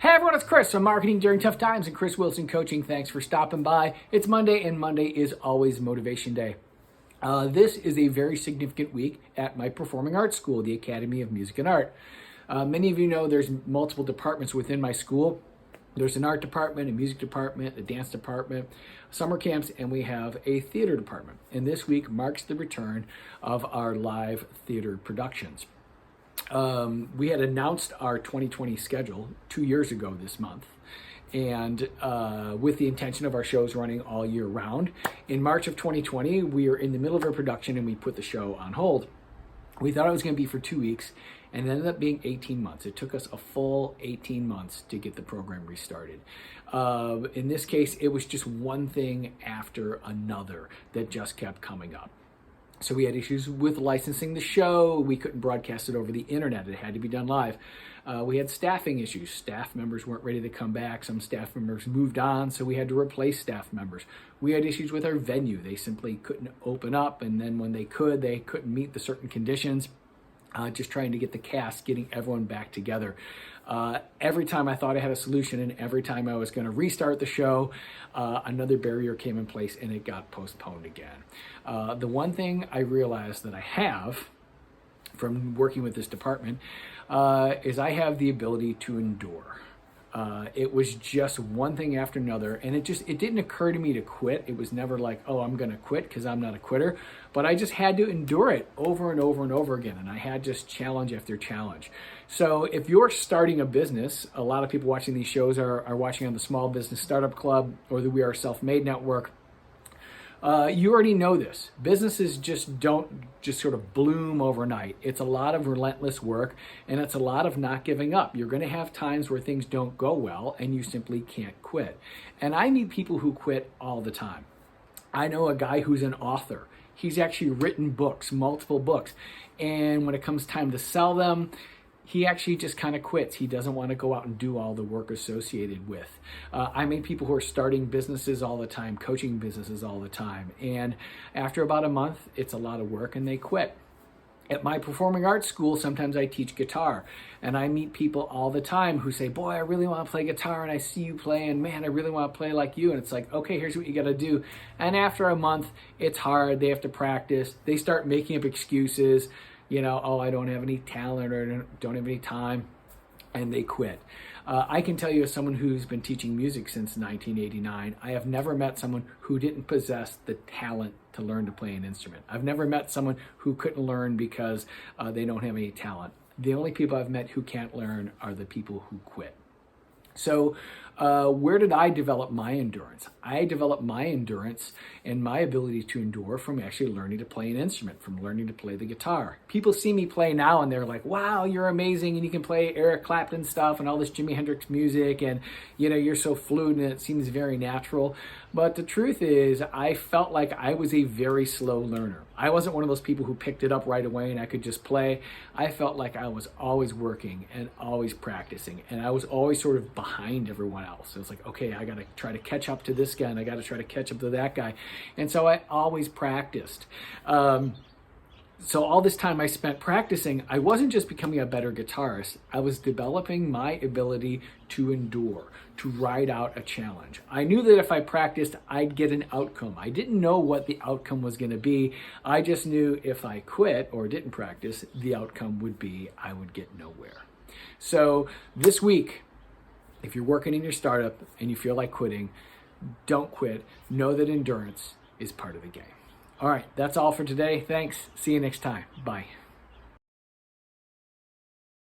Hey everyone, it's Chris from Marketing During Tough Times and Chris Wilson Coaching. Thanks for stopping by. It's Monday, and Monday is always Motivation Day. This is a very significant week at my performing arts school, the Academy of Music and Art. Many of you know there's multiple departments within my school. There's an art department, a music department, a dance department, summer camps, and we have a theater department. And this week marks the return of our live theater productions. We had announced our 2020 schedule 2 years ago this month, and with the intention of our shows running all year round. In March of 2020, we were in the middle of our production and we put the show on hold. We thought it was going to be for 2 weeks, and it ended up being 18 months. It took us a full 18 months to get the program restarted. In this case, it was just one thing after another that just kept coming up. So we had issues with licensing the show. We couldn't broadcast it over the internet. It had to be done live. We had staffing issues. Staff members weren't ready to come back. Some staff members moved on, so we had to replace staff members. We had issues with our venue. They simply couldn't open up, and then when they couldn't meet the certain conditions. Just trying to get the cast, getting everyone back together. Every time I thought I had a solution and every time I was going to restart the show, another barrier came in place and it got postponed again. The one thing I realized that I have from working with this department is I have the ability to endure. It was just one thing after another, and it didn't occur to me to quit. It was never like, oh, I'm going to quit, because I'm not a quitter, but I just had to endure it over and over and over again, and I had just challenge after challenge. So if you're starting a business, a lot of people watching these shows are watching on the Small Business Startup Club or the We Are Self-Made Network. You already know this. Businesses just don't just sort of bloom overnight. It's a lot of relentless work, and it's a lot of not giving up. You're going to have times where things don't go well and you simply can't quit. And I meet people who quit all the time. I know a guy who's an author. He's actually written books, multiple books. And when it comes time to sell them, he actually just kind of quits. He doesn't want to go out and do all the work associated with. I meet people who are starting businesses all the time, coaching businesses all the time. And after about a month, it's a lot of work and they quit. At my performing arts school, sometimes I teach guitar, and I meet people all the time who say, boy, I really want to play guitar, and I see you play, and man, I really want to play like you. And it's like, okay, here's what you got to do. And after a month, it's hard. They have to practice. They start making up excuses. Oh, I don't have any talent or don't have any time, and they quit. I can tell you, as someone who's been teaching music since 1989, I have never met someone who didn't possess the talent to learn to play an instrument. I've never met someone who couldn't learn because they don't have any talent. The only people I've met who can't learn are the people who quit. So where did I develop my endurance? I developed my endurance and my ability to endure from actually learning to play an instrument, from learning to play the guitar. People see me play now and they're like, wow, you're amazing, and you can play Eric Clapton stuff and all this Jimi Hendrix music, and you're so fluid and it seems very natural. But the truth is, I felt like I was a very slow learner. I wasn't one of those people who picked it up right away and I could just play. I felt like I was always working and always practicing, and I was always sort of behind everyone else. So it's like, okay, I got to try to catch up to this guy, and I got to try to catch up to that guy. And so I always practiced. So all this time I spent practicing, I wasn't just becoming a better guitarist, I was developing my ability to endure, to ride out a challenge. I knew that if I practiced, I'd get an outcome. I didn't know what the outcome was going to be. I just knew if I quit or didn't practice, the outcome would be I would get nowhere. So this week, if you're working in your startup and you feel like quitting, don't quit. Know that endurance is part of the game. All right, that's all for today. Thanks. See you next time. Bye.